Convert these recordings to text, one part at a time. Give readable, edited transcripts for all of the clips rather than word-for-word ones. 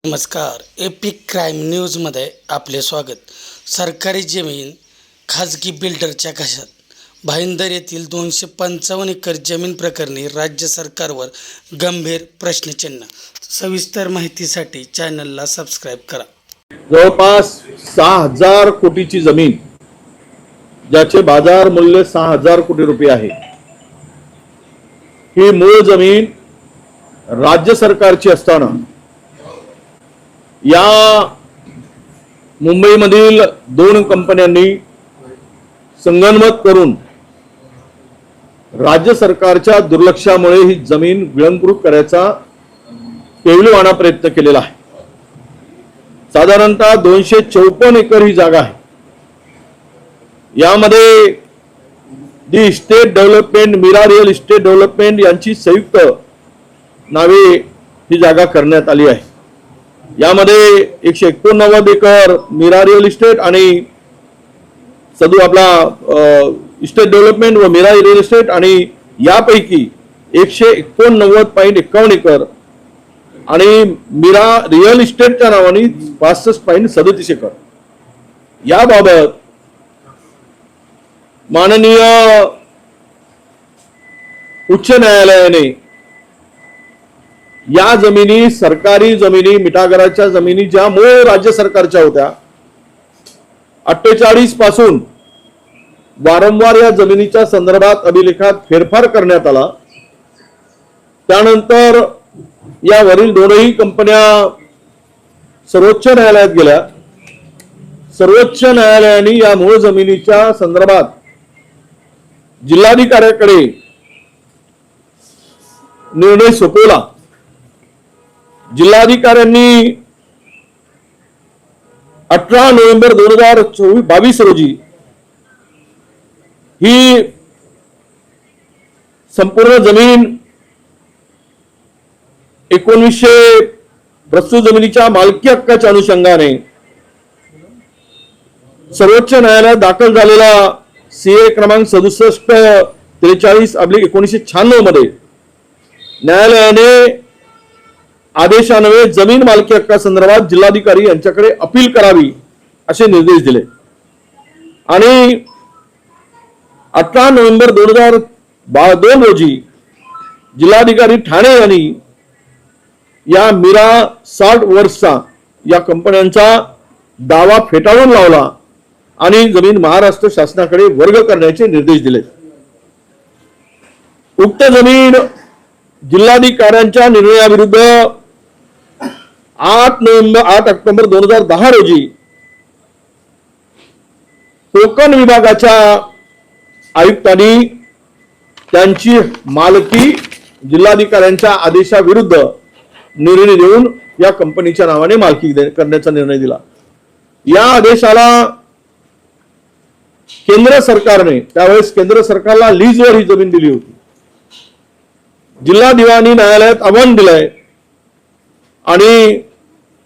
नमस्कार. Epic crime न्यूजमध्ये आपले स्वागत. सरकारी जमीन खाजगी बिल्डरच्या घशात. भाईंदर येथील 255 एकर जमीन प्रकरणी राज्य सरकारवर गंभीर प्रश्नचिन्ह. सविस्तर माहितीसाठी चॅनलला सबस्क्राईब करा. जवळपास 6000 कोटीची जमीन, ज्याचे बाजार मूल्य 6000 कोटी रुपये आहे, ही मूळ जमीन राज्य सरकारची असताना या मुंबईमधील 2 कंपन्यांनी संगनमत करून राज्य सरकारच्या दुर्लक्षामुळे ही जमीन गिळंकृत करायचा केविलवाणा प्रयत्न केलेला आहे. साधारणतः 254 एकर ही जागा आहे. यामध्ये the estate development, Meera real estate development यांची संयुक्त नावे ही जागा करण्यात आली आहे. यामध्ये 189 एकर मीरा रिअल इस्टेट आणि सदू आपला इस्टेट डेव्हलपमेंट व मीरा रिअल इस्टेट, आणि यापैकी 189.51 एकर आणि मीरा रिअल इस्टेटच्या नावाने 65.37 एकर. याबाबत माननीय उच्च न्यायालयाने या जमिनी, सरकारी जमिनी, मिठागराच्या जमिनी ज्या मूळ राज्य सरकारच्या होत्या, 48 पासून वारंवार या जमिनीच्या संदर्भात अभिलेखात फेरफार करण्यात आला. त्यानंतर यावरील 2ही कंपन्या सर्वोच्च न्यायालयात गेल्या. सर्वोच्च न्यायालयाने या मूळ जमिनीच्या संदर्भात जिल्हाधिकाऱ्याकडे निर्णय सोपवला. जिल्हाधिकाऱ्यांनी 18 नोव्हेंबर 2022 रोजी ही संपूर्ण जमीन 1900 प्रस्तुत जमिनीच्या मालकी हक्काच्या अनुषंगाने सर्वोच्च न्यायालयात दाखल झालेला सीए क्रमांक 6743/1996 मध्ये न्यायालयाने आदेशान्वये जमीन मालकी हक्का संदर्भात जिल्हाधिकारी यांच्याकडे अपील करावी असे निर्देश दिले. आणि 18 नोव्हेंबर 2022 रोजी जिल्हाधिकारी ठाणे यांनी या मीरा साल्ट वर्क्सचा या कंपन्यांचा दावा फेटाळून लावला आणि जमीन महाराष्ट्र शासनाकडे वर्ग करण्याचे निर्देश दिले. उक्त जमीन जिल्हाधिकाऱ्यांच्या निर्णयाविरुद्ध 8 ऑक्टोबर 2010 रोजी कोकण विभागाच्या आयुक्तांनी त्यांची मालकी जिल्हाधिकाऱ्यांच्या आदेशाविरुद्ध निर्णय देऊन या कंपनीच्या नावाने मालकी करण्याचा निर्णय दिला. या आदेशाला केंद्र सरकारने, त्यावेळेस केंद्र सरकारला लीजवर ही जमीन दिली होती. जिल्हा दिवाणी न्यायालयात आव्हान दिलंय आणि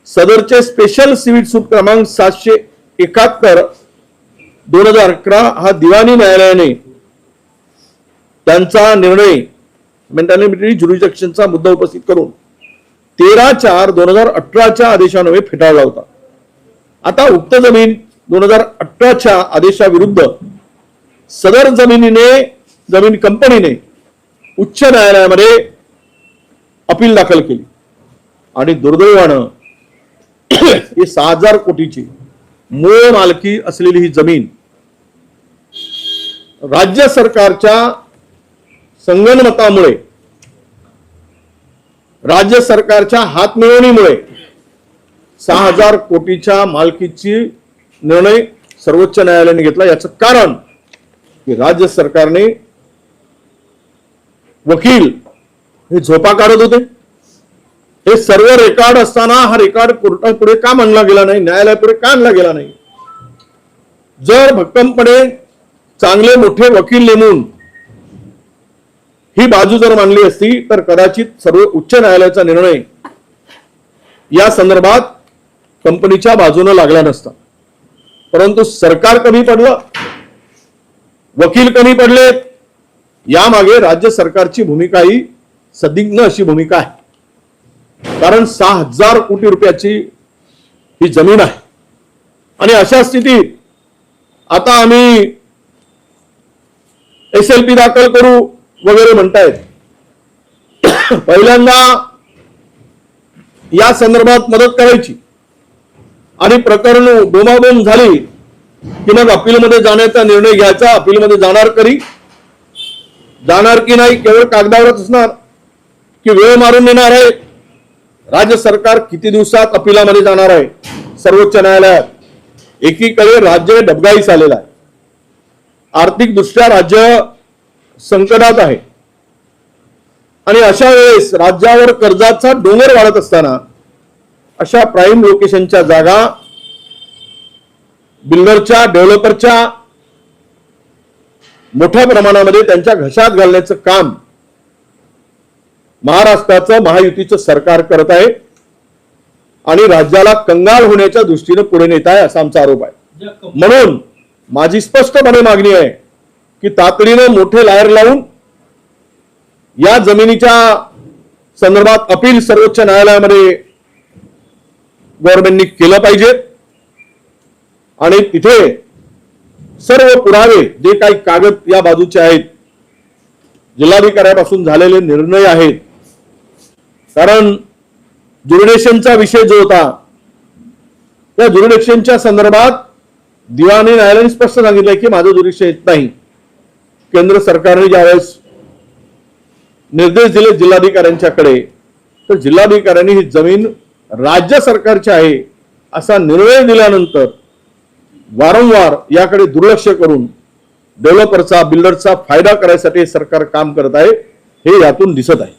सदरचे स्पेशल सिव्हिल सूट क्रमांक 771/2011 हा दिवाणी न्यायालयाने त्यांचा निर्णय मेंटॅलिटी ज्युरिडिक्शनचा मुद्दा उपस्थित करून 13/4/2018च्या आदेशान्वये फेटाळला होता. आता उक्त जमीन 2018च्या आदेशाविरुद्ध सदर जमीन कंपनीने उच्च न्यायालयामध्ये अपील दाखल केली आणि दुर्दैवानं ही 6000 कोटीची मूळ मालकी असलेली ही जमीन राज्य सरकारच्या संगनमतामुळे, राज्य सरकारच्या हातमिळवणीमुळे 6000 कोटीच्या मालकीची निर्णय सर्वोच्च न्यायालयाने घेतला. याचं कारण की राज्य सरकारने वकील हे झोपा काढत होते. हे सर्व रेकॉर्ड असताना हा रेकॉर्ड कोर्टापुढे का मांडला गेला नाही, न्यायालयापुढे का आणला गेला नाही? जर भक्कमपणे चांगले मोठे वकील नेमून ही बाजू जर मांडली असती तर कदाचित सर्व उच्च न्यायालयाचा निर्णय या संदर्भात कंपनीच्या बाजूने लागला नसता. परंतु सरकार कमी पडलं, वकील कमी पडले. यामागे राज्य सरकारची भूमिका ही संदिग्ध अशी भूमिका आहे. कारण 6,000 कोटी रुपयाची ही जमीन आहे. आणि अशा स्थितीत आता आम्ही SLP दाखल करू वगैरे म्हणतायत. पहिल्यांदा या संदर्भात मदत करायची आणि प्रकरण बोंबाबोंब झाली की मग अपीलमध्ये जाण्याचा निर्णय घ्यायचा. अपीलमध्ये जाणार की नाही केवळ कागदावरच असणार की वेळ मारून नेणार आहे. राज्य सरकार किती दिवसात अपीलामध्ये जाणार आहे सर्वोच्च न्यायालयात. एकीकडे राज्य डबघाईस आलेला आहे, आर्थिक दृष्ट्या राज्य संकटात आहे आणि अशा वेळेस राज्यावर कर्जाचा डोंगर वाढत असताना अशा प्राईम लोकेशनच्या जागा बिल्डरच्या डेव्हलपरच्या मोठ्या प्रमाणामध्ये त्यांच्या घशात घालण्याचं काम महाराष्ट्राचं महायुतीचं सरकार करत आहे आणि राज्याला कंगाल होण्याच्या दृष्टीने पुढे नेत आहे असा आमचा आरोप आहे. म्हणून माझी स्पष्टपणे मागणी आहे की तातडीनं मोठे लायर लावून या जमिनीच्या संदर्भात अपील सर्वोच्च न्यायालयामध्ये गव्हर्नमेंटनी केलं पाहिजे आणि तिथे सर्व पुरावे जे काही कागद या बाजूचे आहेत, जिल्हाधिकाऱ्यापासून झालेले निर्णय आहेत. कारण ज्युरिडिक्शनचा विषय जो होता त्या ज्युरिडिक्शनच्या संदर्भात दिवाणी न्यायालयाने स्पष्ट सांगितलंय की माझं ज्युरिडिक्शन येत नाही. केंद्र सरकारने ज्यावेळेस निर्देश दिले जिल्हाधिकाऱ्यांच्याकडे तर जिल्हाधिकाऱ्यांनी ही जमीन राज्य सरकारची आहे असा निर्णय दिल्यानंतर वारंवार याकडे दुर्लक्ष करून डेव्हलपरचा बिल्डरचा फायदा करायसाठी सरकार काम करत आहे हे यातून दिसत आहे.